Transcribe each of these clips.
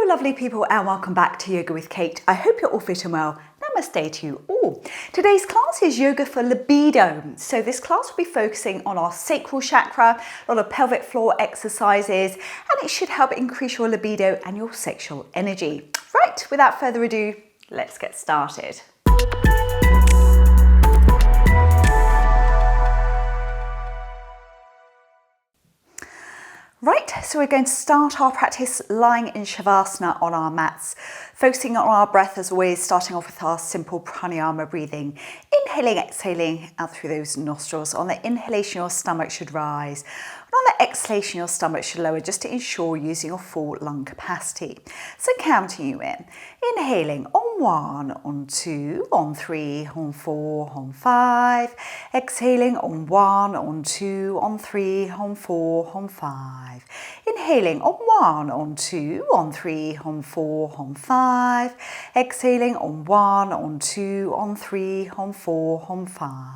lovely people, and welcome back to Yoga with Kate. I hope you're all fit and well. Namaste to you all. Today's class is yoga for libido. So this class will be focusing on our sacral chakra, a lot of pelvic floor exercises, and it should help increase your libido and your sexual energy. Right, without further ado, let's get started. Right, so we're going to start our practice lying in Shavasana on our mats, focusing on our breath as always, starting off with our simple pranayama breathing. Inhaling, exhaling out through those nostrils. On the inhalation, your stomach should rise. And on the exhalation, your stomach should lower, just to ensure using your full lung capacity. So counting you in. Inhaling on 1, on 2, on 3, on 4, on 5. Exhaling on 1, on 2, on 3, on 4, on 5. Inhaling on 1, on 2, on 3, on 4, on 5. Exhaling on 1, on 2, on 3, on 4, on 5.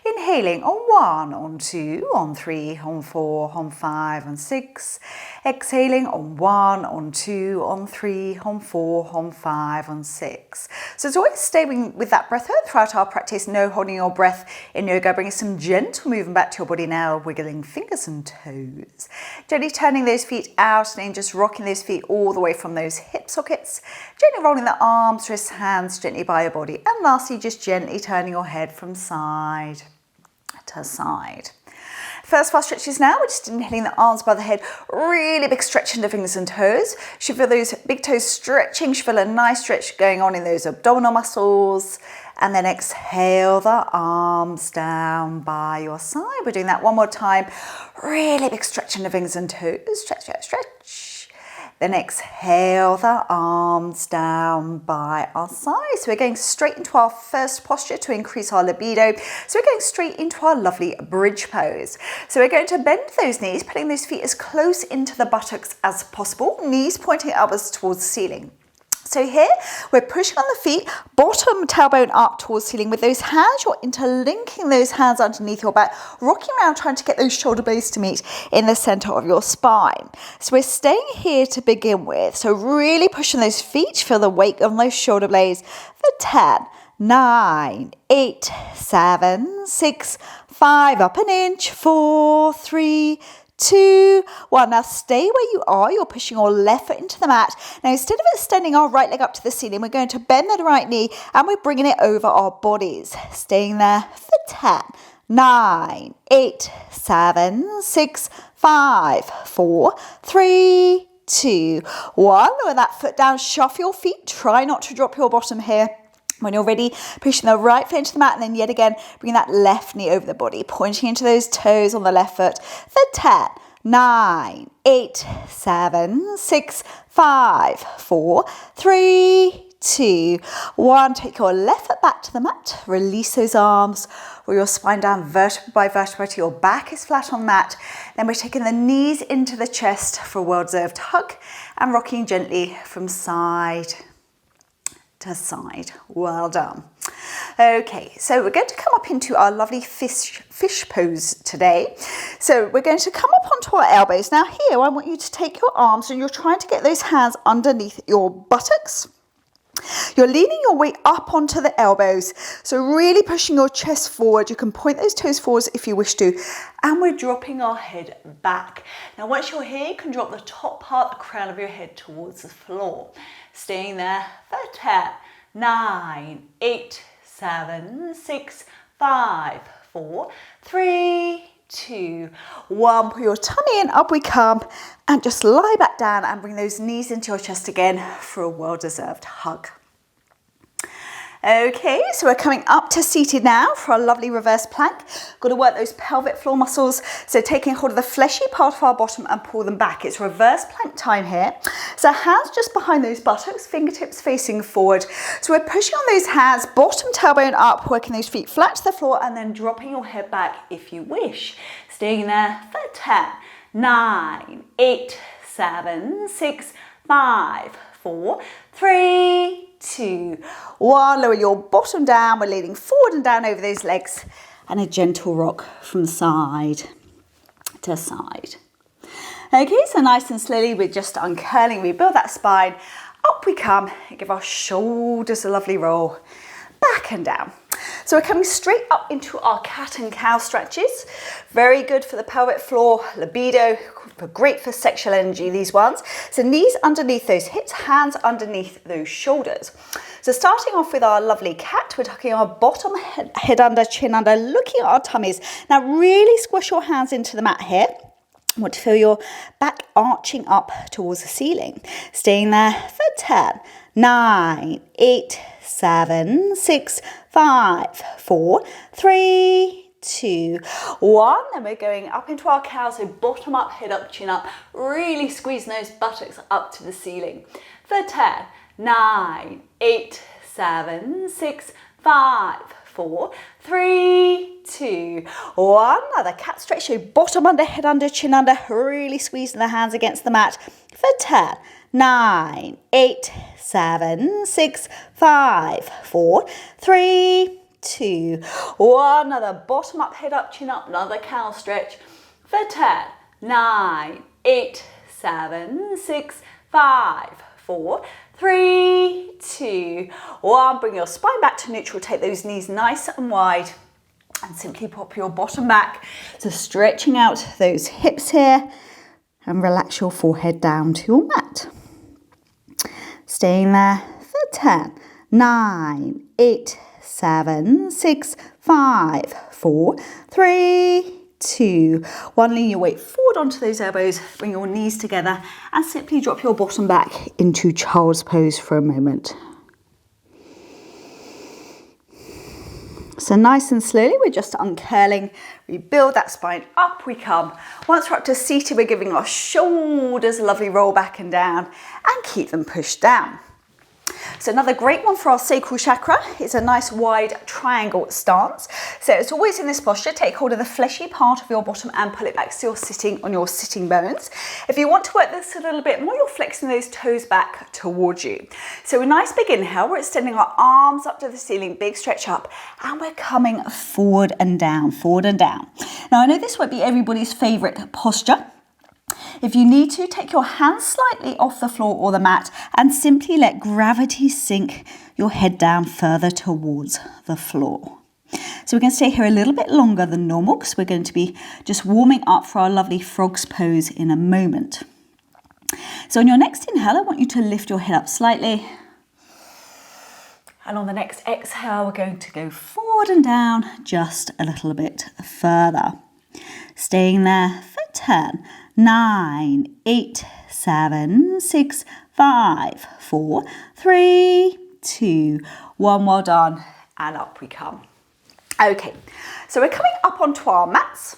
Inhaling on 1, on 2, on 3, on 4, on 5, and 6. Exhaling on 1, on 2, on 3, on 4, on 5, and 6. So it's always staying with that breath throughout our practice. No holding your breath in yoga. Bringing some gentle movement back to your body now, wiggling fingers and toes. Gently turning those feet out and just rocking those feet all the way from those hip sockets. Gently rolling the arms, wrists, hands gently by your body. And lastly, just gently turning your head from side to side. First of our stretches now, we're just inhaling the arms by the head, really big stretch in the fingers and toes. You should feel those big toes stretching, you should feel a nice stretch going on in those abdominal muscles. And then exhale the arms down by your side. We're doing that one more time. Really big stretch in the fingers and toes, stretch, stretch, stretch. Then exhale the arms down by our side. So we're going straight into our first posture to increase our libido. So we're going straight into our lovely bridge pose. So we're going to bend those knees, putting those feet as close into the buttocks as possible, knees pointing upwards towards the ceiling. So here, we're pushing on the feet, bottom tailbone up towards the ceiling. With those hands, you're interlinking those hands underneath your back, rocking around trying to get those shoulder blades to meet in the center of your spine. So we're staying here to begin with. So really pushing those feet, feel the weight on those shoulder blades for 10, 9, 8, 7, 6, 5, up an inch, 4, 3, 2, 1. Now stay where you are. You're pushing your left foot into the mat. Now instead of extending our right leg up to the ceiling, we're going to bend the right knee and we're bringing it over our bodies. Staying there for 10, 9, 8, 7, 6, 5, 4, 3, 2, 1. Lower that foot down. Shuffle your feet. Try not to drop your bottom here. When you're ready, pushing the right foot into the mat, and then yet again, bring that left knee over the body, pointing into those toes on the left foot for 10, 9, 8, 7, 6, 5, 4, 3, 2, 1. Take your left foot back to the mat. Release those arms. Roll your spine down vertebra by vertebra till your back is flat on the mat. Then we're taking the knees into the chest for a well-deserved hug and rocking gently from side to side. Well done. Okay, so we're going to come up into our lovely fish pose today. So we're going to come up onto our elbows. Now here, I want you to take your arms and you're trying to get those hands underneath your buttocks. You're leaning your weight up onto the elbows, so really pushing your chest forward. You can point those toes forwards if you wish to, and we're dropping our head back. Now once you're here, you can drop the top part, the crown of your head towards the floor. Staying there for 10, 9, 8, 7, 6, 5, 4, 3, 2, 1. Put your tummy in, up we come, and just lie back down and bring those knees into your chest again for a well-deserved hug. Okay, so we're coming up to seated now for a lovely reverse plank. Got to work those pelvic floor muscles. So taking hold of the fleshy part of our bottom and pull them back. It's reverse plank time here. So hands just behind those buttocks, fingertips facing forward. So we're pushing on those hands, bottom tailbone up, working those feet flat to the floor and then dropping your head back if you wish. Staying there for 10, 9, 8, 7, 6, 5, 4, 3, 2, 1. Lower your bottom down. We're leaning forward and down over those legs and a gentle rock from side to side. Okay, so nice and slowly we're just uncurling, we build that spine, up we come, and give our shoulders a lovely roll, back and down. So we're coming straight up into our cat and cow stretches. Very good for the pelvic floor, libido, great for sexual energy, these ones. So knees underneath those hips, hands underneath those shoulders. So starting off with our lovely cat, we're tucking our bottom, head under, chin under, looking at our tummies. Now really squish your hands into the mat here. I want to feel your back arching up towards the ceiling. Staying there for 10, 9, 8, 7, 6, 5, 4, 3, 2, 1. And we're going up into our cow, so bottom up, head up, chin up. Really squeezing those buttocks up to the ceiling. For 10, 9, 8, 7, 6, 5, 4, 3, 2, 1. Another cat stretch, so bottom under, head under, chin under, really squeezing the hands against the mat for 10, 9, 8, 7, 6, 5, 4, 3, 2, 1. Another bottom up, head up, chin up, another cow stretch for 10, 9, 8, 7, 6, 5, 4, 3, 2, 1. Bring your spine back to neutral. Take those knees nice and wide and simply pop your bottom back. So stretching out those hips here and relax your forehead down to your mat. Staying there for 10, 9, 8, 7, 6, 5, 4, 3, 2, 1. Lean your weight forward onto those elbows, bring your knees together and simply drop your bottom back into child's pose for a moment. So nice and slowly, we're just uncurling, we build that spine, up we come. Once we're up to seated, we're giving our shoulders a lovely roll back and down and keep them pushed down. So another great one for our sacral chakra is a nice wide triangle stance. So it's always in this posture, take hold of the fleshy part of your bottom and pull it back so you're sitting on your sitting bones. If you want to work this a little bit more, you're flexing those toes back towards you. So a nice big inhale, we're extending our arms up to the ceiling, big stretch up, and we're coming forward and down, forward and down. Now I know this won't be everybody's favourite posture. If you need to, take your hands slightly off the floor or the mat and simply let gravity sink your head down further towards the floor. So we're going to stay here a little bit longer than normal because we're going to be just warming up for our lovely frog's pose in a moment. So on your next inhale, I want you to lift your head up slightly. And on the next exhale, we're going to go forward and down just a little bit further. Staying there for 10, 9, 8, 7, 6, 5, 4, 3, 2, 1. Well done. And up we come. Okay, so we're coming up onto our mats.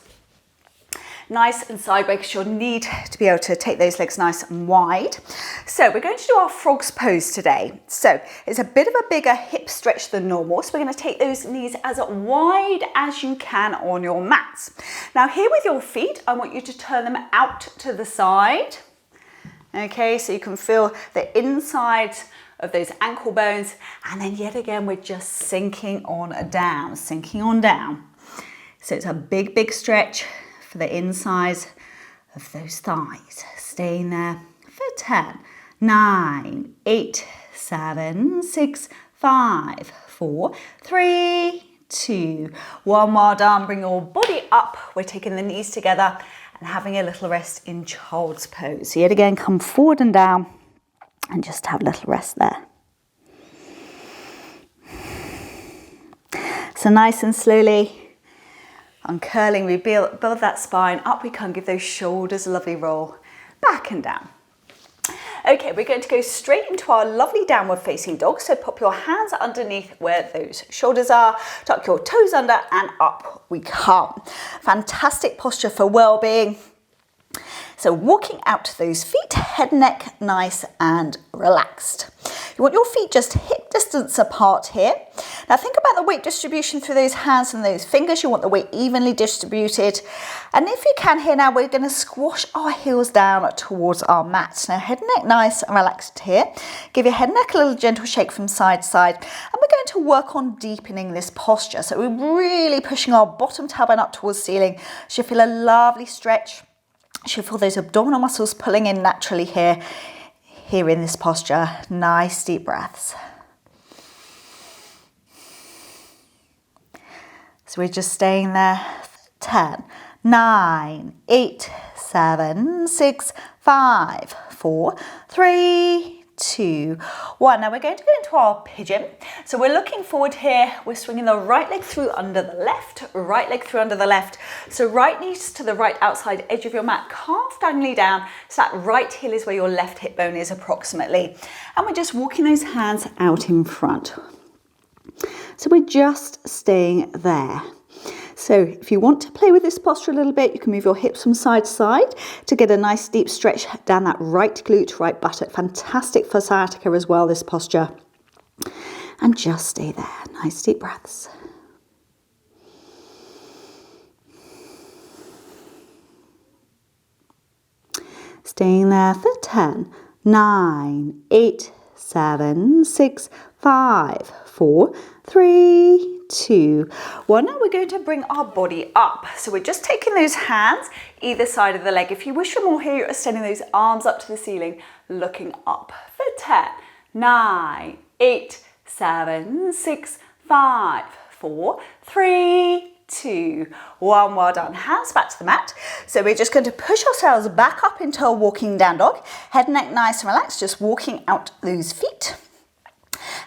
Nice and sideways, because you'll need to be able to take those legs nice and wide. So we're going to do our frog's pose today. So it's a bit of a bigger hip stretch than normal. So we're going to take those knees as wide as you can on your mats. Now here with your feet, I want you to turn them out to the side. Okay, so you can feel the inside of those ankle bones. And then yet again, we're just sinking on down, sinking on down. So it's a big, big stretch for the insides of those thighs. Staying there for 10, 9, 8, 7, 6, 5, 4, 3, 2, 1. Well done. Bring your body up. We're taking the knees together and having a little rest in child's pose. So yet again, come forward and down and just have a little rest there. So nice and slowly, uncurling, we build that spine, up we come, give those shoulders a lovely roll, back and down. Okay, we're going to go straight into our lovely downward facing dog. So pop your hands underneath where those shoulders are, tuck your toes under and up we come. Fantastic posture for well-being. So walking out to those feet, head, neck, nice and relaxed. You want your feet just hip distance apart here. Now think about the weight distribution through those hands and those fingers. You want the weight evenly distributed. And if you can here now, we're going to squash our heels down towards our mat. Now head and neck nice and relaxed here. Give your head and neck a little gentle shake from side to side. And we're going to work on deepening this posture. So we're really pushing our bottom tailbone up towards the ceiling. So you feel a lovely stretch. should feel those abdominal muscles pulling in naturally here in this posture. Nice deep breaths. So we're just staying there. 10, 9, 8, 7, 6, 5, 4, 3, 2, 1. Now we're going to go into our pigeon. So we're looking forward here. We're swinging the right leg through under the left, right leg through under the left. So right knees to the right outside edge of your mat, calf diagonally down. So that right heel is where your left hip bone is approximately. And we're just walking those hands out in front. So we're just staying there. So if you want to play with this posture a little bit, you can move your hips from side to side to get a nice deep stretch down that right glute, right buttock. Fantastic for sciatica as well, this posture. And just stay there. Nice deep breaths. Staying there for 10, 9, 8, 7, 6, 5, 4, 3, 2, 1. Now we're going to bring our body up. So we're just taking those hands either side of the leg. If you wish for more here, you're extending those arms up to the ceiling, looking up for 10, 9, 8, 7, 6, 5, 4, 3, 2, 1. Well done. Hands back to the mat. So we're just going to push ourselves back up into a walking down dog. Head and neck nice and relaxed, just walking out those feet.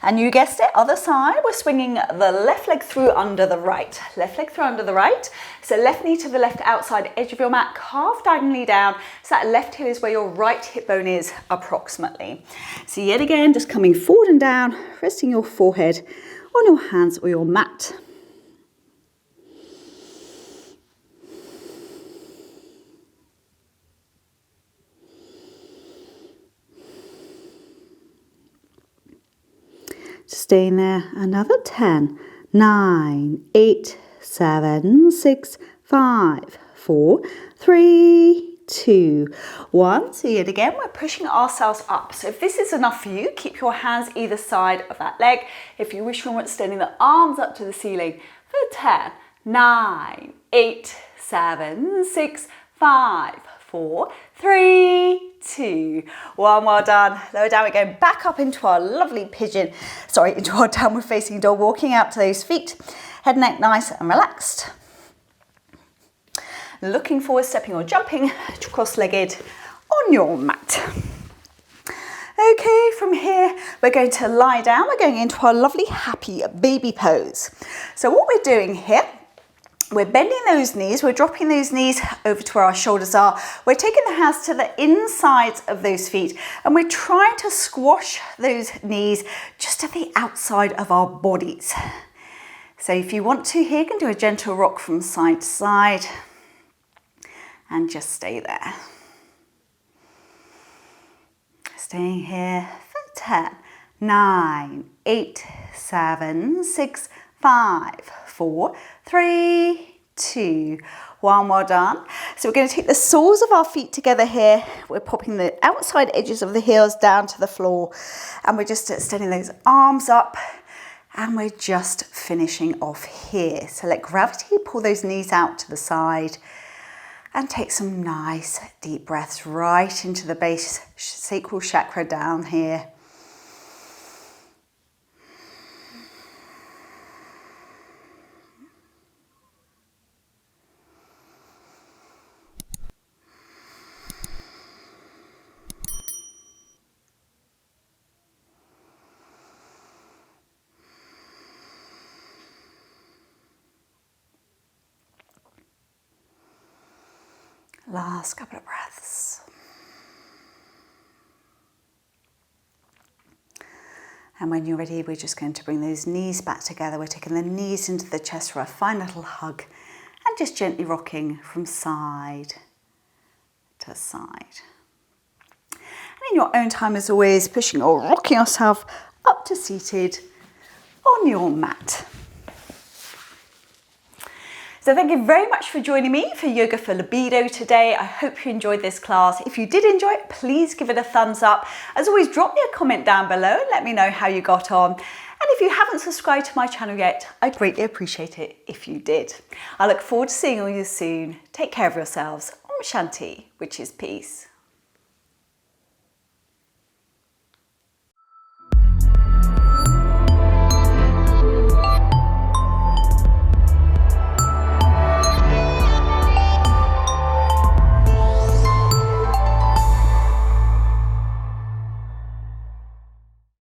And you guessed it, other side, we're swinging the left leg through under the right. Left leg through under the right. So left knee to the left outside edge of your mat, calf diagonally down. So that left heel is where your right hip bone is approximately. So yet again, just coming forward and down, resting your forehead on your hands or your mat. Staying there, another 10, 9, 8, 7, 6, 5, 4, 3, 2, 1. So yet again, we're pushing ourselves up. So if this is enough for you, keep your hands either side of that leg. If you wish, we're extending the arms up to the ceiling for 10, 9, 8, 7, 6, 5, 4, 3, 2, 1. Well done. Lower down we go, back up into our lovely pigeon, into our downward facing dog, walking out to those feet, head and neck nice and relaxed. Looking forward, stepping or jumping cross-legged on your mat. Okay, from here, we're going to lie down. We're going into our lovely happy baby pose. So what we're doing here, we're bending those knees, we're dropping those knees over to where our shoulders are. We're taking the hands to the insides of those feet and we're trying to squash those knees just to the outside of our bodies. So if you want to here, you can do a gentle rock from side to side and just stay there. Staying here for 10, 9, 8, 7, 6, 5, 4, 3, 2, 1. Well done. So we're going to take the soles of our feet together here. We're popping the outside edges of the heels down to the floor and we're just extending those arms up and we're just finishing off here. So let gravity pull those knees out to the side and take some nice deep breaths right into the base sacral chakra down here. Last couple of breaths. And when you're ready, we're just going to bring those knees back together. We're taking the knees into the chest for a fine little hug and just gently rocking from side to side. And in your own time, as always, pushing or rocking yourself up to seated on your mat. So thank you very much for joining me for Yoga for Libido today. I hope you enjoyed this class. If you did enjoy it, please give it a thumbs up. As always, drop me a comment down below and let me know how you got on. And if you haven't subscribed to my channel yet, I'd greatly appreciate it if you did. I look forward to seeing you soon. Take care of yourselves. Shanti, which is peace.